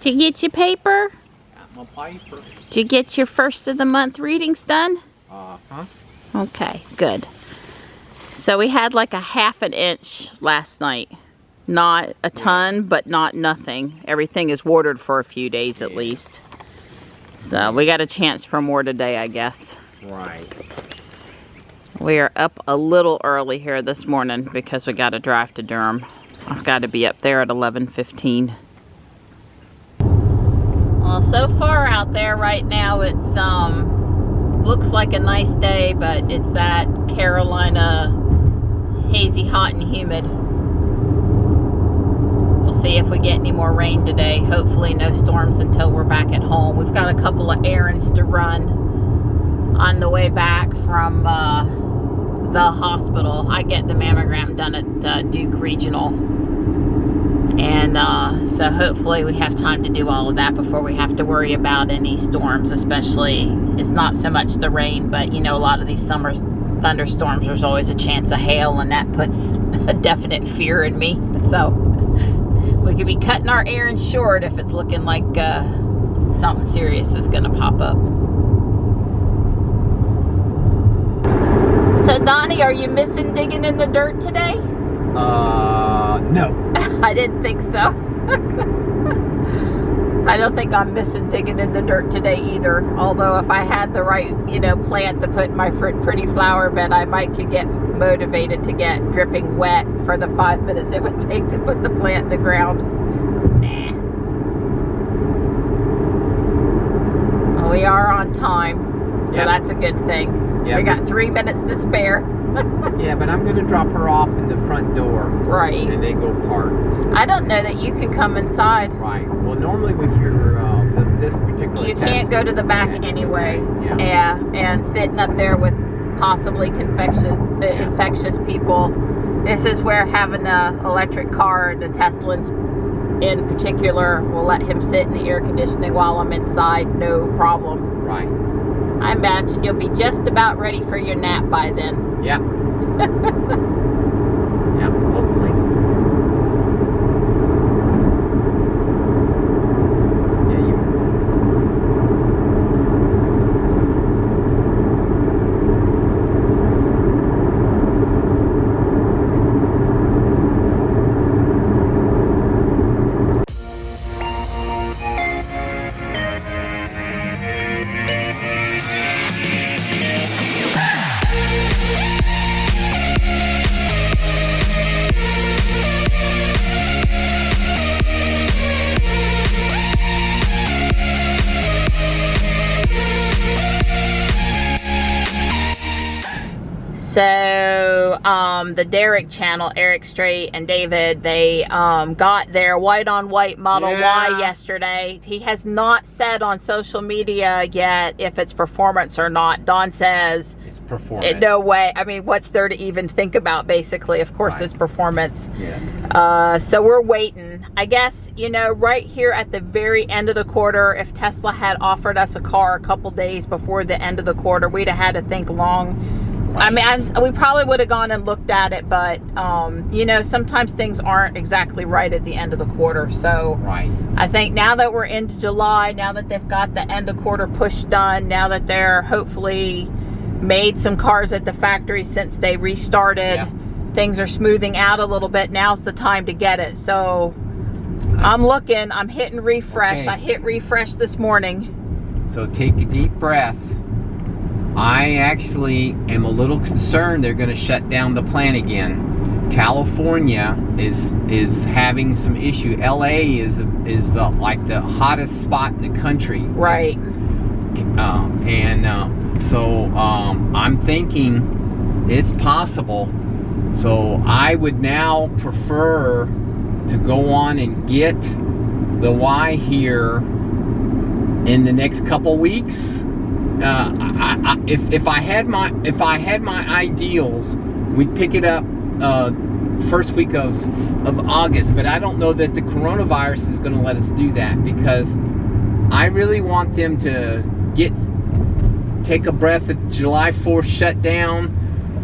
Did you get your paper? Got my paper. Did you get your first of the month readings done? Uh-huh. Okay, good. So we had like a ½ an inch last night. Not a ton, but not nothing. Everything is watered for a few days at least. So we got a chance for more today, I guess. Right. We are up a little early here this morning because we got to drive to Durham. I've got to be up there at 11:15. Well, so far out there right now, it's looks like a nice day, but it's that Carolina hazy, hot, and humid. We'll see if we get any more rain today. Hopefully no storms until we're back at home. We've got a couple of errands to run on the way back from the hospital. I get the mammogram done at Duke Regional. And so hopefully we have time to do all of that before we have to worry about any storms, especially, it's not so much the rain, but you know, a lot of these summer thunderstorms, there's always a chance of hail, and that puts a definite fear in me. So we could be cutting our errands short if it's looking like something serious is gonna pop up. So Donnie, are you missing digging in the dirt today? No. I didn't think so. I don't think I'm missing digging in the dirt today either. Although if I had the right, you know, plant to put in my pretty flower bed, I might could get motivated to get dripping wet for the 5 minutes it would take to put the plant in the ground. Nah. Well, we are on time, so that's a good thing. Yep. We got 3 minutes to spare. Yeah, but I'm going to drop her off in the front door. Right. And then go park. I don't know that you can come inside. Right. Well, normally with your this particular you can't go to the back anyway. Yeah. And sitting up there with possibly infectious people. This is where having an electric car, the Teslans in particular, will let him sit in the air conditioning while I'm inside, no problem. Right. I imagine you'll be just about ready for your nap by then. Yeah. Yeah, hopefully. Yeah, you. So the Derek channel, Eric Strait and David, they got their white on white Model Y yesterday. He has not said on social media yet if it's performance or not. Don says it's performance. No way. I mean, what's there to even think about, basically? Of course, it's performance. Yeah. So we're waiting. I guess, you know, right here at the very end of the quarter, if Tesla had offered us a car a couple days before the end of the quarter, we'd have had to think long. I mean, we probably would have gone and looked at it, but, you know, sometimes things aren't exactly right at the end of the quarter. So I think now that we're into July, now that they've got the end of quarter push done, now that they're hopefully made some cars at the factory since they restarted, things are smoothing out a little bit. Now's the time to get it. So I'm looking, I'm hitting refresh. I hit refresh this morning. So take a deep breath. I actually am a little concerned they're going to shut down the plant again. California is having some issue. LA is the like the hottest spot in the country. Right. So I'm thinking it's possible. So I would now prefer to go on and get the Y here in the next couple weeks. If I had my ideals, we'd pick it up first week of August, but I don't know that the coronavirus is going to let us do that, because I really want them to take a breath at July 4th shutdown,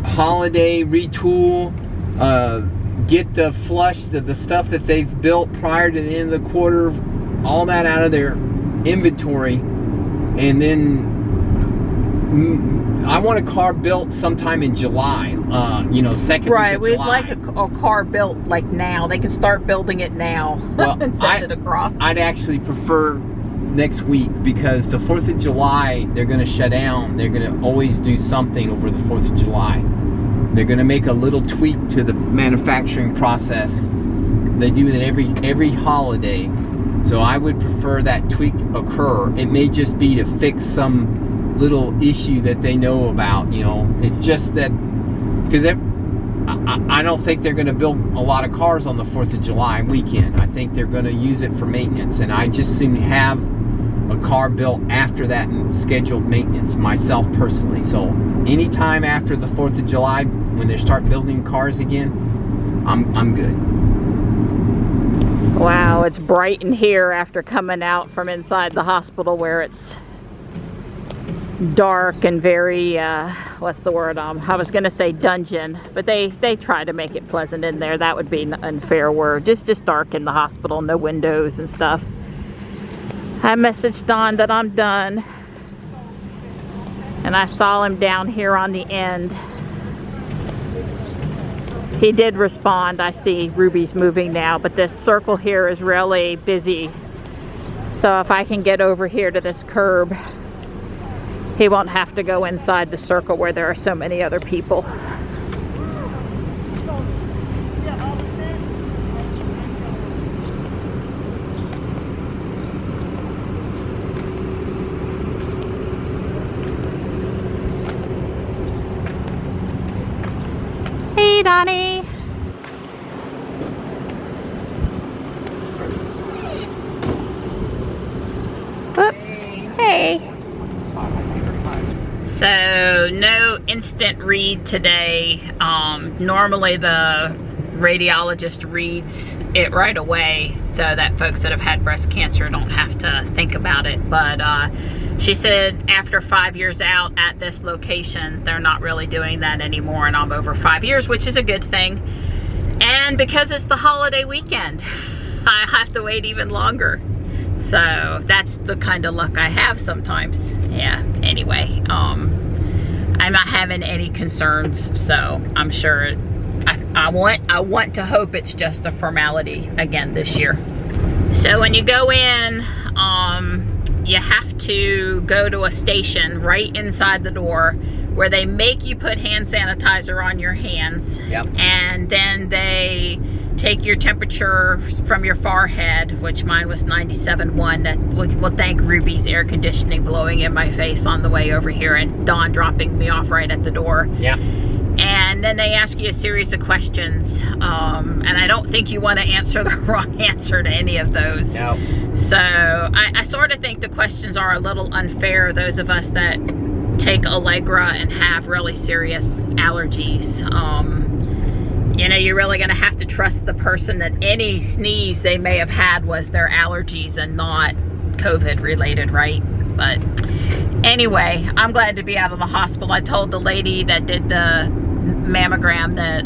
holiday retool, get the flush the stuff that they've built prior to the end of the quarter all that out of their inventory, and then I want a car built sometime in July, you know, second right, week of July. we'd like a car built like now. They can start building it now. Well, and send it across. I'd actually prefer next week, because the 4th of July, they're going to shut down. They're going to always do something over the 4th of July. They're going to make a little tweak to the manufacturing process. They do it every holiday. So I would prefer that tweak occur. It may just be to fix some little issue that they know about, you know. It's just that, because I don't think they're going to build a lot of cars on the 4th of July weekend. I think they're going to use it for maintenance, and I just soon have a car built after that scheduled maintenance myself personally. So anytime after the 4th of July, when they start building cars again, I'm good. Wow, it's bright in here after coming out from inside the hospital where it's dark and very, what's the word? I was going to say dungeon, but they try to make it pleasant in there. That would be an unfair word. Just dark in the hospital, no windows and stuff. I messaged Don that I'm done, and I saw him down here on the end. He did respond. I see Ruby's moving now, but this circle here is really busy. So if I can get over here to this curb, he won't have to go inside the circle where there are so many other people. Hey, Donnie. Oops. Hey. So no instant read today. Normally the radiologist reads it right away so that folks that have had breast cancer don't have to think about it. But she said after 5 years out at this location, they're not really doing that anymore, and I'm over 5 years, which is a good thing. And because it's the holiday weekend, I have to wait even longer. So that's the kind of luck I have sometimes. Yeah, anyway, I'm not having any concerns, so I'm sure I want to hope it's just a formality again this year. So when you go in, you have to go to a station right inside the door where they make you put hand sanitizer on your hands. Yep. And then they take your temperature from your forehead, which mine was 97.1. We'll thank Ruby's air conditioning blowing in my face on the way over here, and Dawn dropping me off right at the door. Yeah. And then they ask you a series of questions, and I don't think you want to answer the wrong answer to any of those. No. So I sort of think the questions are a little unfair, those of us that take Allegra and have really serious allergies. You know, you're really going to have to trust the person that any sneeze they may have had was their allergies and not COVID related, right? But anyway, I'm glad to be out of the hospital. I told the lady that did the mammogram that,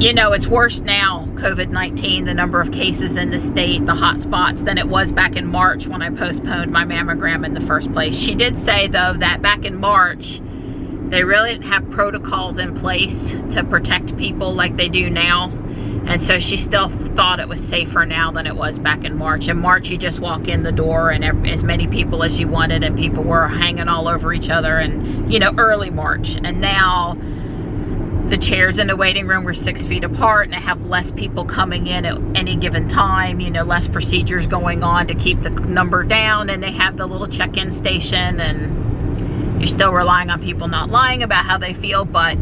you know, it's worse now, COVID-19, the number of cases in the state, the hot spots, than it was back in March when I postponed my mammogram in the first place. She did say, though, that back in March, they really didn't have protocols in place to protect people like they do now. And so she still thought it was safer now than it was back in March. In March, you just walk in the door and as many people as you wanted, and people were hanging all over each other, and, you know, early March. And now the chairs in the waiting room were 6 feet apart, and they have less people coming in at any given time, you know, less procedures going on to keep the number down, and they have the little check-in station, and you're still relying on people not lying about how they feel, but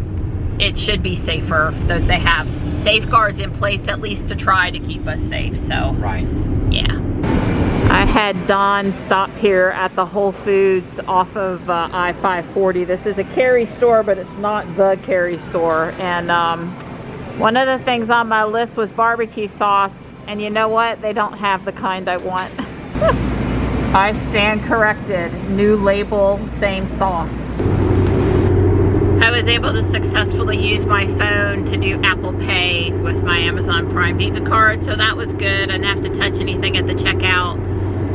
it should be safer. They have safeguards in place at least to try to keep us safe. So, right. Yeah. I had Don stop here at the Whole Foods off of I-540. This is a Cary store, but it's not the Cary store. And one of the things on my list was barbecue sauce. And you know what? They don't have the kind I want. I stand corrected. New label, same sauce. I was able to successfully use my phone to do Apple Pay with my Amazon Prime Visa card, so that was good. I didn't have to touch anything at the checkout.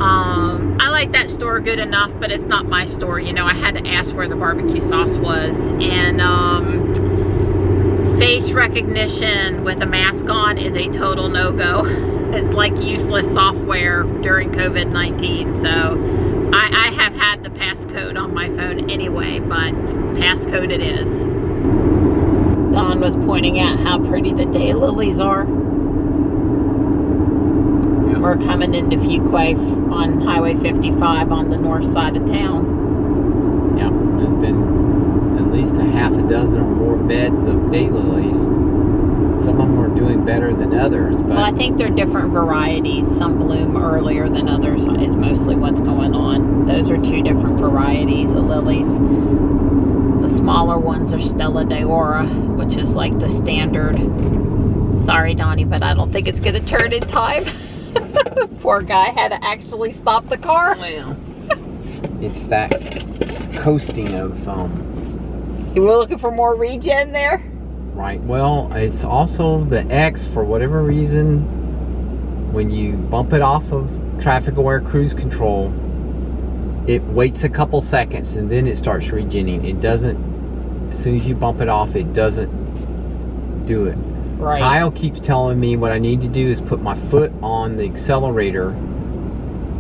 I like that store good enough, but it's not my store. You know, I had to ask where the barbecue sauce was. And face recognition with a mask on is a total no-go. It's like useless software during COVID-19. So I have had the passcode on my phone anyway, but passcode it is. Don was pointing out how pretty the daylilies are. We're coming into Fuquay on Highway 55 on the north side of town. Yeah, there's been at least a half a dozen or more beds of daylilies. Some of them are doing better than others, but well, I think they're different varieties. Some bloom earlier than others is mostly what's going on. Those are two different varieties of lilies. The smaller ones are Stella d'Oro, which is like the standard. Sorry, Donnie, but I don't think it's going to turn in time. Poor guy had to actually stop the car. Well, it's that coasting of You were looking for more regen there? right. Well, it's also the X, for whatever reason, when you bump it off of traffic aware cruise control, it waits a couple seconds and then it starts regenning. It doesn't, as soon as you bump it off, it doesn't do it. Right. Kyle keeps telling me what I need to do is put my foot on the accelerator,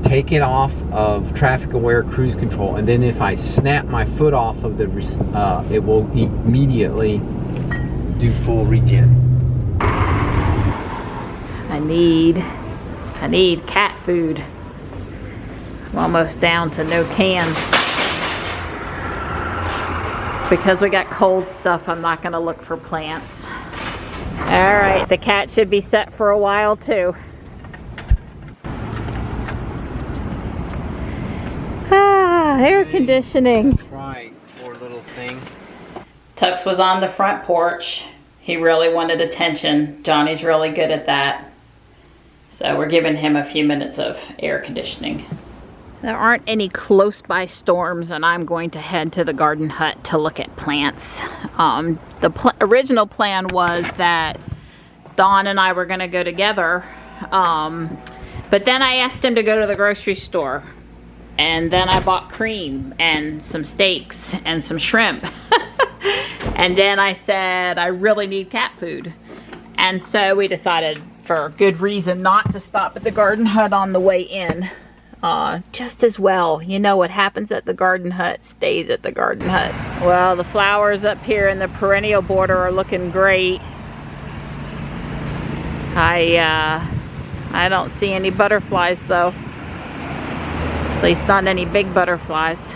take it off of traffic aware cruise control, and then if I snap my foot off of the it will immediately do full regen. I need cat food. I'm almost down to no cans. Because we got cold stuff, I'm not going to look for plants. All right, the cat should be set for a while too. Air conditioning. That's right, poor little thing. Tux was on the front porch. He really wanted attention. Johnny's really good at that. So we're giving him a few minutes of air conditioning. There aren't any close by storms, and I'm going to head to the garden hut to look at plants. The original plan was that Dawn and I were going to go together, but then I asked him to go to the grocery store, and then I bought cream and some steaks and some shrimp. And then I said, I really need cat food. And so we decided, for good reason, not to stop at the garden hut on the way in. Just as well. You know, what happens at the garden hut stays at the garden hut. Well, the flowers up here in the perennial border are looking great. I don't see any butterflies though. At least not any big butterflies.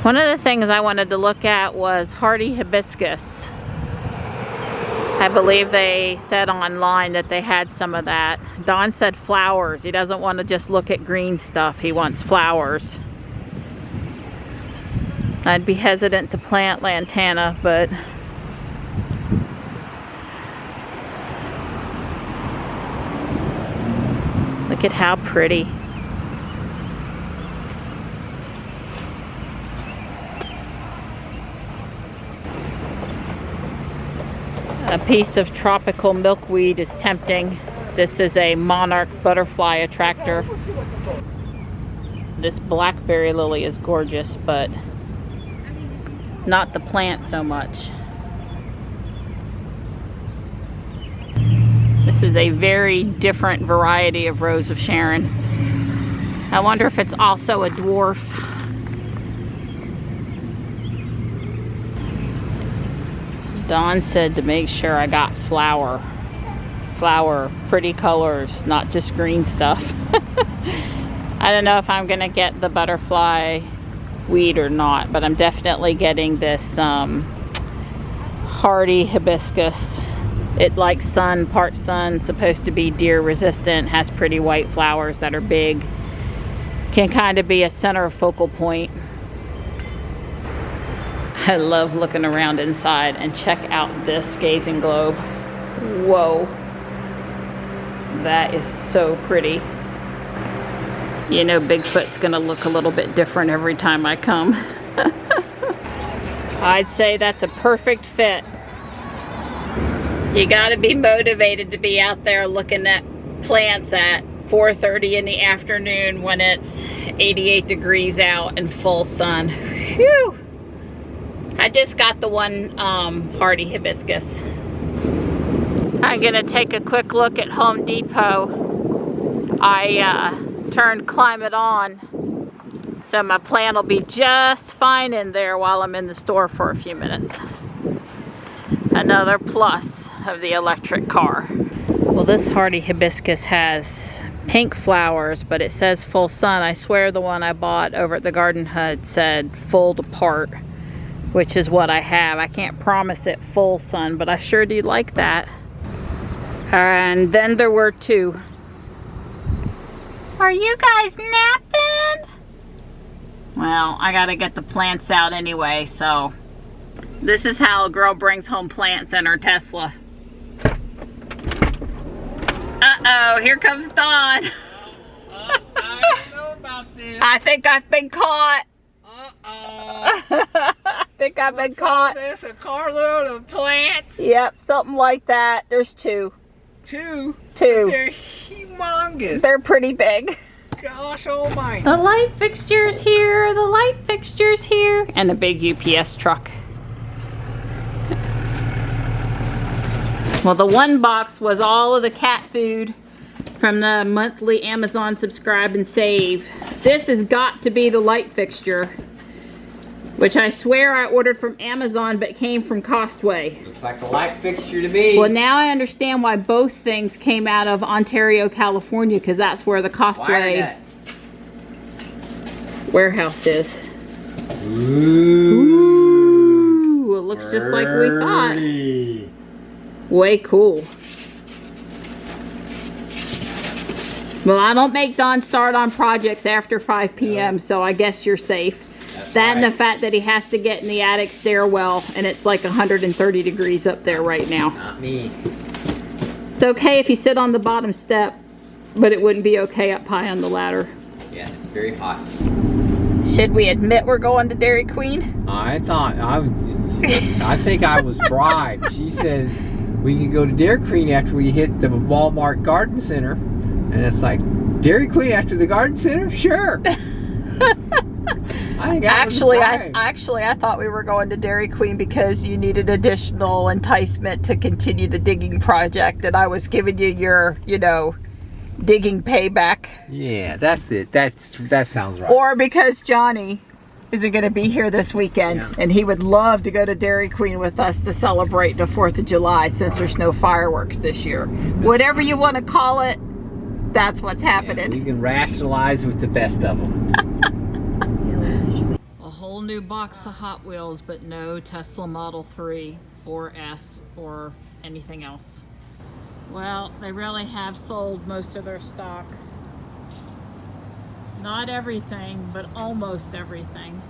One of the things I wanted to look at was hardy hibiscus. I believe they said online that they had some of that. Don said flowers. He doesn't want to just look at green stuff. He wants flowers. I'd be hesitant to plant lantana, but look at how pretty. A piece of tropical milkweed is tempting. This is a monarch butterfly attractor. This blackberry lily is gorgeous, but not the plant so much. This is a very different variety of Rose of Sharon. I wonder if it's also a dwarf. Dawn said to make sure I got flower, pretty colors, not just green stuff. I don't know if I'm gonna get the butterfly weed or not, but I'm definitely getting this hardy hibiscus. It likes sun, part sun, supposed to be deer resistant, has pretty white flowers that are big, can kind of be a center focal point. I love looking around inside, and check out this gazing globe. Whoa. That is so pretty. You know, Bigfoot's gonna look a little bit different every time I come. I'd say that's a perfect fit. You gotta be motivated to be out there looking at plants at 4:30 in the afternoon when it's 88 degrees out and full sun. Phew! I just got the one hardy hibiscus. I'm gonna take a quick look at Home Depot. I turned climate on, so my plant will be just fine in there while I'm in the store for a few minutes. Another plus of the electric car. Well, this hardy hibiscus has pink flowers, but it says full sun. I swear the one I bought over at the Garden Hut said full to part, which is what I have. I can't promise it full sun, but I sure do like that. And then there were two. Are you guys napping? Well, I gotta get the plants out anyway, so this is how a girl brings home plants in her Tesla. Uh-oh, here comes Dawn. I don't know about this. I think I've been caught. Uh-oh. I think I've been caught. What's all this? A carload of plants? Yep, something like that. There's two. Two? Two. They're humongous. They're pretty big. Gosh almighty. The light fixture's here, the light fixture's here. And a big UPS truck. Well, the one box was all of the cat food from the monthly Amazon Subscribe and Save. This has got to be the light fixture, which I swear I ordered from Amazon but came from Costway. Looks like a light fixture to me. Well, now I understand why both things came out of Ontario, California, because that's where the Costway warehouse is. Ooh, it looks just like we thought. Way cool. Well, I don't make Don start on projects after 5 p.m., so I guess you're safe. That's that right. and the fact that he has to get in the attic stairwell, and it's like 130 degrees up there right now. Not me. It's okay if you sit on the bottom step, but it wouldn't be okay up high on the ladder. Yeah, it's very hot. Should we admit we're going to Dairy Queen? I think I was bribed. She says we can go to Dairy Queen after we hit the Walmart Garden Center. And it's like, Dairy Queen after the Garden Center? Sure. Actually, I thought we were going to Dairy Queen because you needed additional enticement to continue the digging project, and I was giving you your, digging payback. Yeah, that's it. That sounds right. Or because Johnny isn't going to be here this weekend, and he would love to go to Dairy Queen with us to celebrate the 4th of July since there's no fireworks this year. Whatever you want to call it, that's what's happening. Yeah, we can rationalize with the best of them. A whole new box of Hot Wheels, but no Tesla Model 3 or S or anything else. Well, they really have sold most of their stock. Not everything, but almost everything.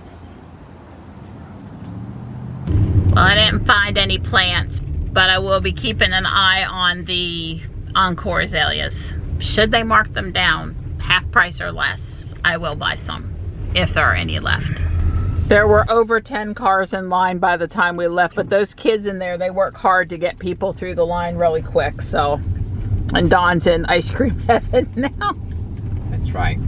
Well, I didn't find any plants, but I will be keeping an eye on the Encore azaleas. Should they mark them down, half price or less, I will buy some, if there are any left. There were over 10 cars in line by the time we left, but those kids in there, they work hard to get people through the line really quick, so. And Dawn's in ice cream heaven now. That's right.